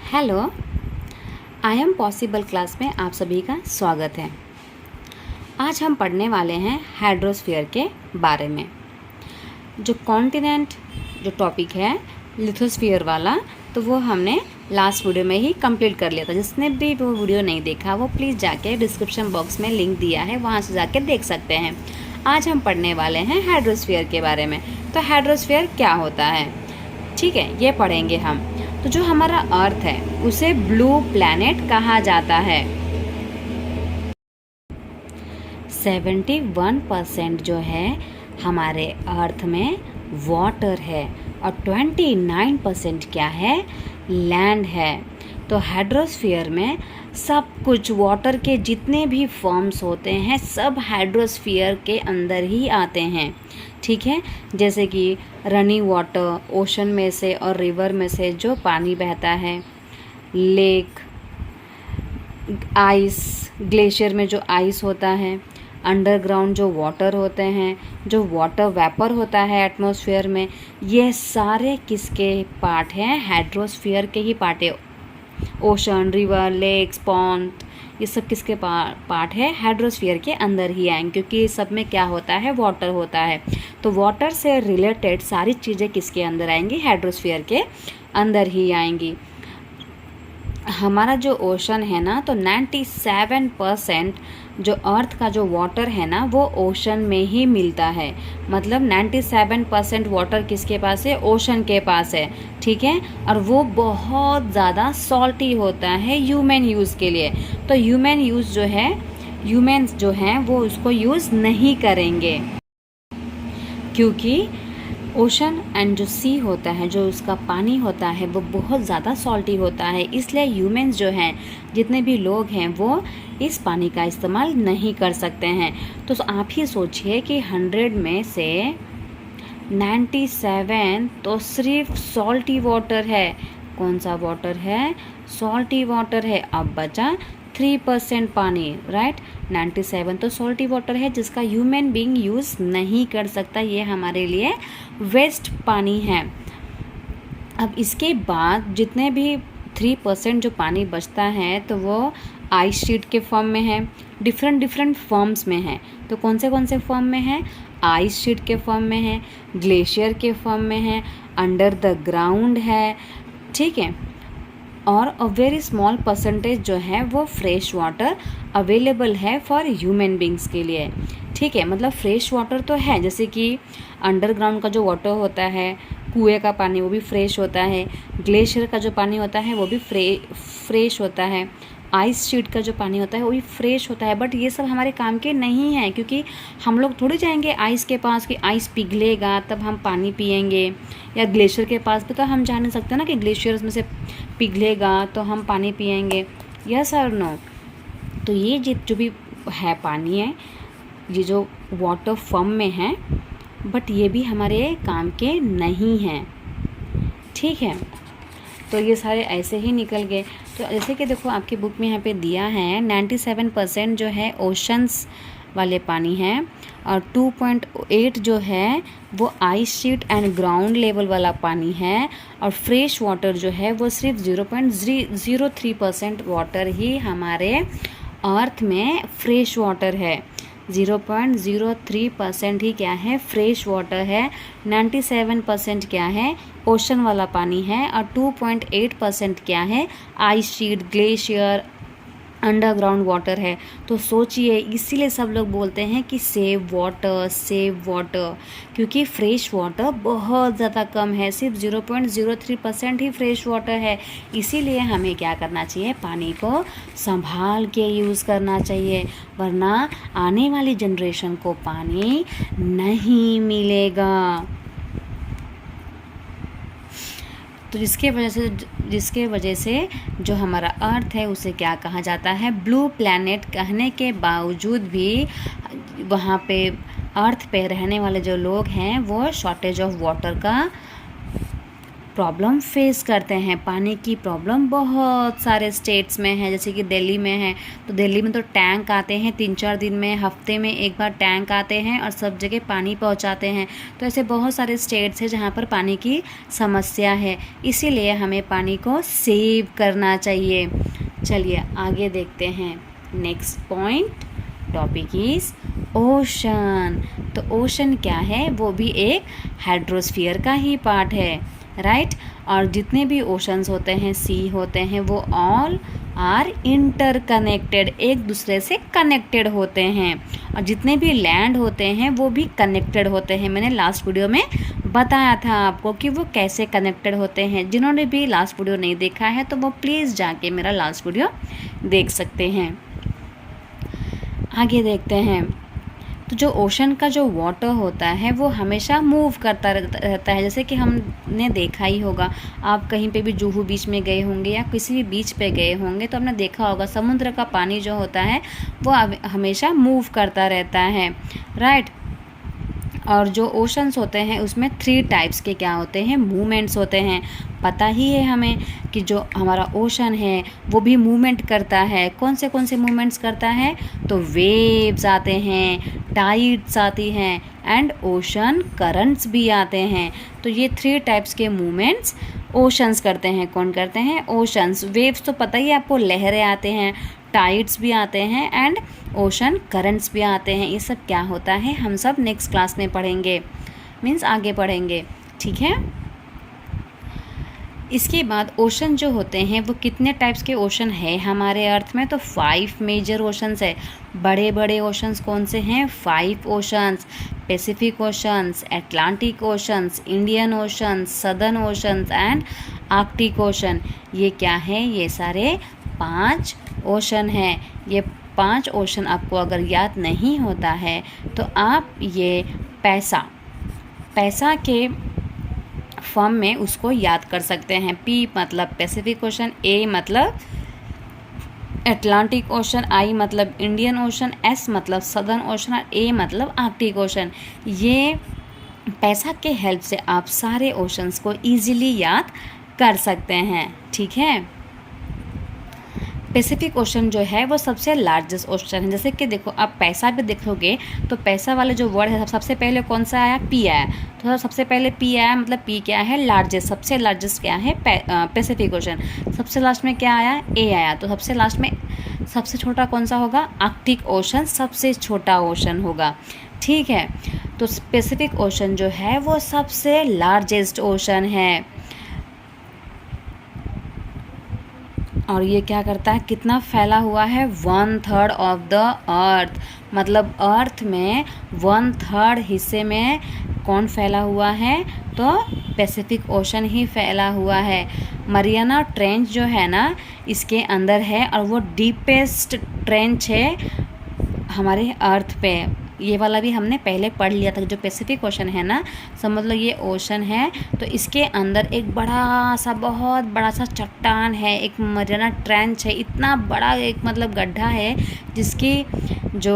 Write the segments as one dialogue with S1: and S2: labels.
S1: Hello, I am possible class में आप सभी का स्वागत है। आज हम पढ़ने वाले हैं हाइड्रोस्फीयर के बारे में। जो कॉन्टिनेंट जो टॉपिक है लिथोस्फीयर वाला, तो वो हमने लास्ट वीडियो में ही कंप्लीट कर लिया था। जिसने भी वो वीडियो नहीं देखा वो प्लीज़ जाके डिस्क्रिप्शन बॉक्स में लिंक दिया है, वहाँ से जाके देख सकते हैं। आज हम पढ़ने वाले हैं हाइड्रोस्फीयर के बारे में। तो हाइड्रोस्फीयर क्या होता है, ठीक है, ये पढ़ेंगे हम। तो जो हमारा अर्थ है उसे ब्लू प्लैनेट कहा जाता है। 71% जो है हमारे अर्थ में वाटर है और 29% क्या है, लैंड है। तो हाइड्रोस्फीयर में सब कुछ, वाटर के जितने भी फॉर्म्स होते हैं सब हाइड्रोस्फीयर के अंदर ही आते हैं, ठीक है। जैसे कि रनिंग वाटर, ओशन में से और रिवर में से जो पानी बहता है, लेक, आइस, ग्लेशियर में जो आइस होता है, अंडरग्राउंड जो वाटर होते हैं, जो वाटर वेपर होता है एटमॉस्फेयर में, ये सारे किसके पार्ट हैं, हाइड्रोस्फीयर के ही पार्ट है। ओशन, रिवर, लेक्स, पॉन्ड, ये सब किसके पार्ट है, हाइड्रोस्फीयर के अंदर ही आएंगे, क्योंकि सब में क्या होता है, वाटर होता है। तो वाटर से रिलेटेड सारी चीज़ें किसके अंदर आएंगी, हाइड्रोस्फीयर के अंदर ही आएंगी। हमारा जो ओशन है ना, तो 97% जो अर्थ का जो वाटर है ना वो ओशन में ही मिलता है। मतलब 97% वाटर किसके पास है, ओशन के पास है, ठीक है। और वो बहुत ज़्यादा सॉल्टी होता है ह्यूमन यूज़ के लिए। तो ह्यूमन यूज़ जो है, ह्यूमन्स जो हैं वो उसको यूज़ नहीं करेंगे, क्योंकि ओशन एंड जो सी होता है, जो उसका पानी होता है वो बहुत ज़्यादा सॉल्टी होता है। इसलिए ह्यूमन्स जो हैं, जितने भी लोग हैं, वो इस पानी का इस्तेमाल नहीं कर सकते हैं। तो आप ही सोचिए कि 100 में से 97 तो सिर्फ सॉल्टी वाटर है। कौन सा वाटर है, सॉल्टी वाटर है। अब बचा 3% पानी, राइट। 97 तो सॉल्टी वाटर है जिसका ह्यूमन बीइंग यूज़ नहीं कर सकता, ये हमारे लिए वेस्ट पानी है। अब इसके बाद जितने भी 3% जो पानी बचता है तो वो आइस शीट के फॉर्म में है, डिफरेंट फॉर्म्स में है। तो कौन से फॉर्म में है, आइस शीट के फॉर्म में है, ग्लेशियर के फॉर्म में है, अंडर द ग्राउंड है, ठीक है। और अ वेरी स्मॉल परसेंटेज जो है वो फ्रेश वाटर अवेलेबल है फॉर ह्यूमन बींग्स के लिए, ठीक है। मतलब फ्रेश वाटर तो है, जैसे कि अंडरग्राउंड का जो वाटर होता है, कुएं का पानी, वो भी फ्रेश होता है। ग्लेशियर का जो पानी होता है वो भी फ्रेश होता है। आइस शीट का जो पानी होता है वो भी फ्रेश होता है। बट ये सब हमारे काम के नहीं है, क्योंकि हम लोग थोड़ी जाएंगे आइस के पास कि आइस पिघलेगा तब हम पानी पिएंगे, या ग्लेशियर के पास भी तो हम जा नहीं सकते ना कि ग्लेशियर्स में से पिघलेगा तो हम पानी पिएंगे, यस और नो। तो ये जो भी है पानी है, ये जो वाटर फॉर्म में है, बट ये भी हमारे काम के नहीं हैं, ठीक है। तो ये सारे ऐसे ही निकल गए। तो जैसे कि देखो आपकी बुक में यहाँ पे दिया है 97% जो है ओशंस वाले पानी है, और 2.8 जो है वो ice sheet and ground level वाला पानी है, और फ्रेश वाटर जो है वो सिर्फ 0.03% वाटर ही हमारे अर्थ में फ्रेश वाटर है। 0.03% ही क्या है, फ्रेश वाटर है। 97% क्या है, ओशन वाला पानी है, और 2.8% क्या है, ice sheet, glacier, underground water है। तो सोचिए, इसीलिए सब लोग बोलते हैं कि सेव वाटर, क्योंकि फ्रेश वाटर बहुत ज़्यादा कम है, सिर्फ 0.03% ही फ्रेश वाटर है। इसीलिए हमें क्या करना चाहिए, पानी को संभाल के यूज़ करना चाहिए, वरना आने वाली जनरेशन को पानी नहीं मिलेगा। तो जिसके वजह से जो हमारा अर्थ है उसे क्या कहा जाता है, ब्लू प्लैनेट कहने के बावजूद भी वहाँ पे अर्थ पे रहने वाले जो लोग हैं वो शॉर्टेज ऑफ वाटर का प्रॉब्लम फेस करते हैं। पानी की प्रॉब्लम बहुत सारे स्टेट्स में है, जैसे कि दिल्ली में है, तो दिल्ली में तो टैंक आते हैं 3-4 दिन में, हफ्ते में एक बार टैंक आते हैं और सब जगह पानी पहुंचाते हैं। तो ऐसे बहुत सारे स्टेट्स हैं जहां पर पानी की समस्या है, इसीलिए हमें पानी को सेव करना चाहिए। चलिए आगे देखते हैं। Next point topic is ocean. तो ओशन क्या है, वो भी एक हाइड्रोस्फीयर का ही पार्ट है, राइट। और जितने भी ओशंस होते हैं, सी होते हैं, वो ऑल आर इंटरकनेक्टेड, एक दूसरे से कनेक्टेड होते हैं। और जितने भी लैंड होते हैं वो भी कनेक्टेड होते हैं। मैंने लास्ट वीडियो में बताया था आपको कि वो कैसे कनेक्टेड होते हैं। जिन्होंने भी लास्ट वीडियो नहीं देखा है तो वो प्लीज़ जाके मेरा लास्ट वीडियो देख सकते हैं। आगे देखते हैं। तो जो ओशन का जो वाटर होता है वो हमेशा मूव करता रहता है। जैसे कि हमने देखा ही होगा, आप कहीं पे भी जुहू बीच में गए होंगे या किसी भी बीच पे गए होंगे तो आपने देखा होगा समुद्र का पानी जो होता है वो हमेशा मूव करता रहता है, राइट। और जो ओशंस होते हैं उसमें 3 टाइप्स के क्या होते हैं, मूवमेंट्स होते हैं। पता ही है हमें कि जो हमारा ओशन है वो भी मूवमेंट करता है। कौन से मूवमेंट्स करता है, तो वेव्स आते हैं, टाइड्स आती हैं एंड ओशन करंट्स भी आते हैं। तो ये 3 टाइप्स के मूवमेंट्स ओशंस करते हैं। कौन करते हैं, ओशंस। वेव्स तो पता ही है आपको, लहरें आते हैं, टाइड्स भी आते हैं एंड ओशन करंट्स भी आते हैं। ये सब क्या होता है हम सब नेक्स्ट क्लास में पढ़ेंगे, मीन्स आगे पढ़ेंगे, ठीक है। इसके बाद ओशन जो होते हैं वो कितने टाइप्स के ओशन है हमारे अर्थ में, तो 5 मेजर ओशंस है। बड़े बड़े ओशंस कौन से हैं, 5 oceans. Pacific oceans, Atlantic oceans, Indian oceans, southern oceans and Arctic ocean. ये क्या है, ये सारे 5 ओशन हैं। ये 5 ओशन आपको अगर याद नहीं होता है तो आप ये पैसा के फॉर्म में उसको याद कर सकते हैं। पी मतलब पैसिफिक ओशन, ए मतलब अटलांटिक ओशन, आई मतलब इंडियन ओशन, एस मतलब सदर्न ओशन और ए मतलब आर्कटिक ओशन। ये पैसा के हेल्प से आप सारे ओशंस को इजीली याद कर सकते हैं, ठीक है। पैसिफिक ओशन जो है वो सबसे लार्जेस्ट ओशन है। जैसे कि देखो आप पैसा भी देखोगे तो पैसा वाले जो वर्ड है सबसे पहले कौन सा आया, पी आया। तो सबसे पहले पी आया, मतलब पी क्या है, लार्जेस्ट। सबसे लार्जेस्ट क्या है, पैसिफिक ओशन। सबसे लास्ट में क्या आया, ए आया। तो सबसे लास्ट में सबसे छोटा कौन सा होगा, आर्कटिक ओशन सबसे छोटा ओशन होगा, ठीक है। तो पैसिफिक ओशन जो है वो सबसे लार्जेस्ट ओशन है। और ये क्या करता है, कितना फैला हुआ है, 1/3 ऑफ द अर्थ। मतलब अर्थ में 1/3 हिस्से में कौन फैला हुआ है, तो पैसिफिक ओशन ही फैला हुआ है। मरियाना ट्रेंच जो है ना इसके अंदर है और वो डीपेस्ट ट्रेंच है हमारे अर्थ पे। ये वाला भी हमने पहले पढ़ लिया था। जो पैसिफिक ओशन है ना, समझ लो ये ओशन है, तो इसके अंदर एक बड़ा सा, बहुत बड़ा सा चट्टान है, एक मरियाना ट्रेंच है। इतना बड़ा एक मतलब गड्ढा है जिसकी जो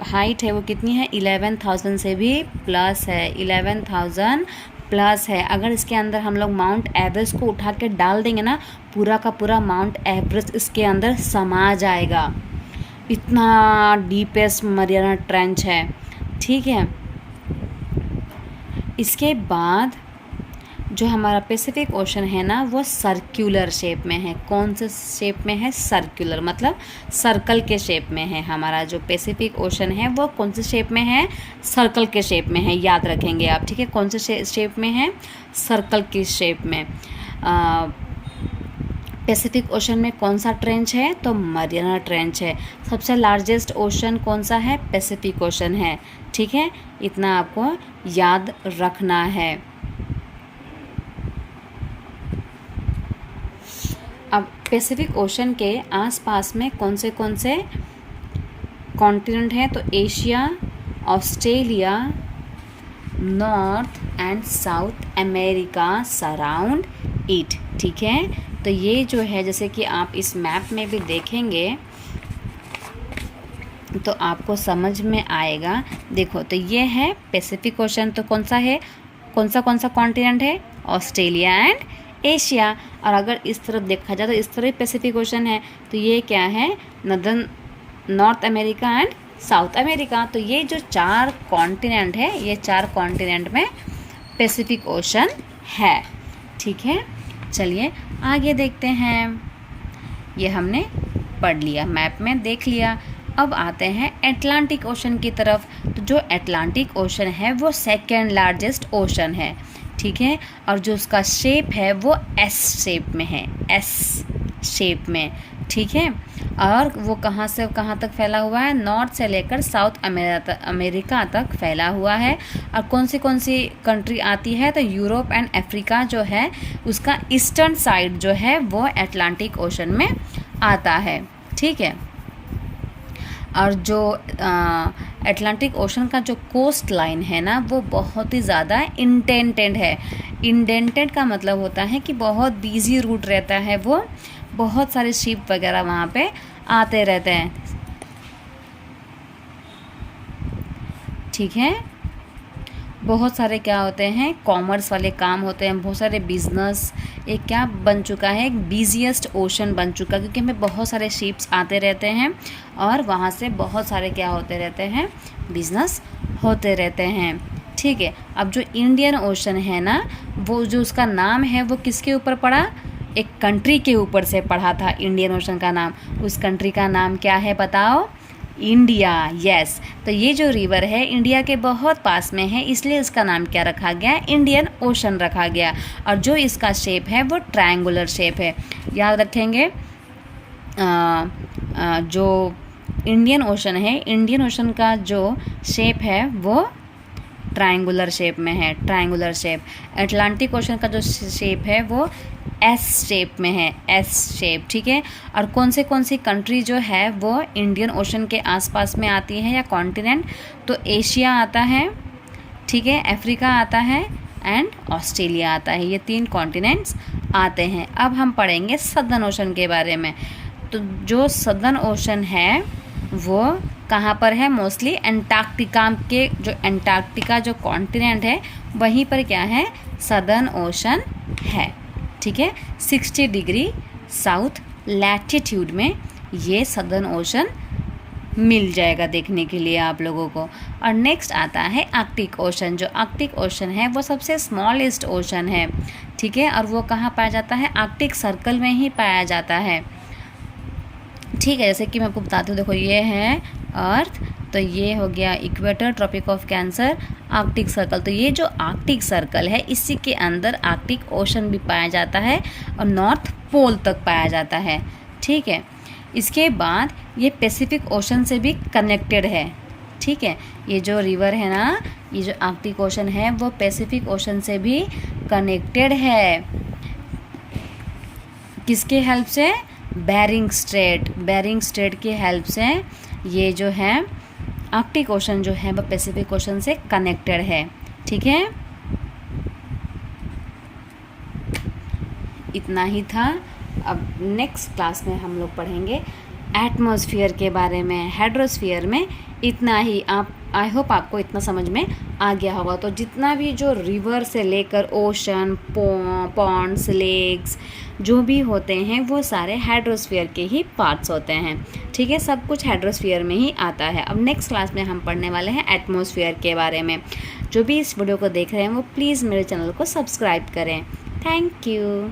S1: हाइट है वो कितनी है, 11,000 से भी प्लस है, 11,000 प्लस है। अगर इसके अंदर हम लोग माउंट एवरेस्ट को उठा के डाल देंगे ना, पूरा का पूरा माउंट एवरेस्ट इसके अंदर समा जाएगा। इतना डीपेस्ट मरियाना ट्रेंच है, ठीक है। इसके बाद जो हमारा पैसिफिक ओशन है ना वो सर्कुलर शेप में है। कौन से शेप में है, सर्कुलर, मतलब सर्कल के शेप में है। हमारा जो पैसिफिक ओशन है वो कौन से शेप में है, सर्कल के शेप में है, याद रखेंगे आप, ठीक है। कौन से शेप में है, सर्कल की शेप में। पैसिफिक ओशन में कौन सा ट्रेंच है, तो मरियाना ट्रेंच है। सबसे लार्जेस्ट ओशन कौन सा है, पैसिफिक ओशन है, ठीक है। इतना आपको याद रखना है। अब पैसिफिक ओशन के आसपास में कौन से कॉन्टिनेंट हैं, तो Asia, Australia, north and south America surround it, ठीक है। तो ये जो है, जैसे कि आप इस मैप में भी देखेंगे तो आपको समझ में आएगा। देखो तो ये है पैसिफिक ओशन, तो कौन सा कॉन्टिनेंट है, ऑस्ट्रेलिया एंड एशिया। और अगर इस तरफ देखा जाए तो इस तरफ पैसिफिक ओशन है, तो ये क्या है, north America and south America. तो ये जो 4 कॉन्टिनेंट है, ये 4 कॉन्टिनेंट में पैसिफिक ओशन है। ठीक है, चलिए आगे देखते हैं। ये हमने पढ़ लिया, मैप में देख लिया। अब आते हैं अटलांटिक ओशन की तरफ। तो जो अटलांटिक ओशन है वो सेकेंड लार्जेस्ट ओशन है। ठीक है, और जो उसका शेप है वो एस शेप में है, एस शेप में। ठीक है, और वो कहाँ से कहाँ तक फैला हुआ है, नॉर्थ से लेकर साउथ अमेरिका तक फैला हुआ है। और कौन सी कंट्री आती है, तो यूरोप एंड अफ्रीका जो है उसका ईस्टर्न साइड जो है वो अटलांटिक ओशन में आता है। ठीक है, और जो अटलांटिक ओशन का जो कोस्ट लाइन है ना वो बहुत ही ज़्यादा इंडेंटेड है। इंडेंटेड का मतलब होता है कि बहुत बिजी रूट रहता है, वो बहुत सारे शिप वगैरह वहाँ पे आते रहते हैं। ठीक है, बहुत सारे क्या होते हैं, कॉमर्स वाले काम होते हैं, बहुत सारे बिजनेस, एक क्या बन चुका है, एक बिजिएस्ट ओशन बन चुका, क्योंकि हमें बहुत सारे शिप्स आते रहते हैं और वहाँ से बहुत सारे क्या होते रहते हैं, बिजनेस होते रहते हैं। ठीक है, अब जो इंडियन ओशन है ना, वो जो उसका नाम है वो किसके ऊपर पड़ा, एक कंट्री के ऊपर से पढ़ा था इंडियन ओशन का नाम। उस कंट्री का नाम क्या है बताओ, इंडिया। यस, तो ये जो रिवर है इंडिया के बहुत पास में है, इसलिए इसका नाम क्या रखा गया, इंडियन ओशन रखा गया। और जो इसका शेप है वो ट्रायंगुलर शेप है, याद रखेंगे। जो इंडियन ओशन है, इंडियन ओशन का जो शेप है वो ट्रायंगुलर शेप में है, ट्रायंगुलर शेप। अटलांटिक ओशन का जो शेप है वो एस शेप में है, एस शेप। ठीक है, और कौन सी कंट्री जो है वो इंडियन ओशन के आसपास में आती है या कॉन्टिनेंट, तो एशिया आता है, ठीक है, अफ्रीका आता है एंड ऑस्ट्रेलिया आता है। ये 3 कॉन्टिनेंट्स आते हैं। अब हम पढ़ेंगे सदर्न ओशन के बारे में। तो जो सदर्न ओशन है वो कहाँ पर है, मोस्टली अंटार्कटिका के, जो अंटार्कटिका जो कॉन्टिनेंट है वहीं पर क्या है, सदर्न ओशन है। ठीक है, 60 डिग्री साउथ लैटिट्यूड में ये सदर्न ओशन मिल जाएगा देखने के लिए आप लोगों को। और नेक्स्ट आता है आर्कटिक ओशन। जो आर्कटिक ओशन है वो सबसे स्मॉलेस्ट ओशन है। ठीक है, और वो कहाँ पाया जाता है, आर्कटिक सर्कल में ही पाया जाता है। ठीक है, जैसे कि मैं आपको बताती हूँ, देखो ये है अर्थ, तो ये हो गया equator, tropic of cancer, arctic circle. तो ये जो आर्कटिक सर्कल है इसी के अंदर आर्कटिक ओशन भी पाया जाता है और नॉर्थ पोल तक पाया जाता है। ठीक है, इसके बाद ये पैसिफिक ओशन से भी कनेक्टेड है। ठीक है, ये जो रिवर है ना, ये जो आर्कटिक ओशन है वो पैसिफिक ओशन से भी कनेक्टेड है। किसके हेल्प से, बेरिंग स्ट्रेट की हेल्प से ये जो है आर्कटिक ओशन जो है वो पैसिफिक ओशन से कनेक्टेड है। ठीक है, इतना ही था। अब नेक्स्ट क्लास में हम लोग पढ़ेंगे एटमॉस्फेयर के बारे में, हेड्रोस्फीयर में। इतना ही, आप आई होप आपको इतना समझ में आ गया होगा। तो जितना भी जो रिवर से लेकर ओशन, पॉन्ड्स, लेक्स जो भी होते हैं वो सारे हाइड्रोस्फीयर के ही पार्ट्स होते हैं। ठीक है, सब कुछ हाइड्रोस्फीयर में ही आता है। अब नेक्स्ट क्लास में हम पढ़ने वाले हैं एटमॉस्फेयर के बारे में। जो भी इस वीडियो को देख रहे हैं वो प्लीज़ मेरे चैनल को सब्सक्राइब करें। Thank you.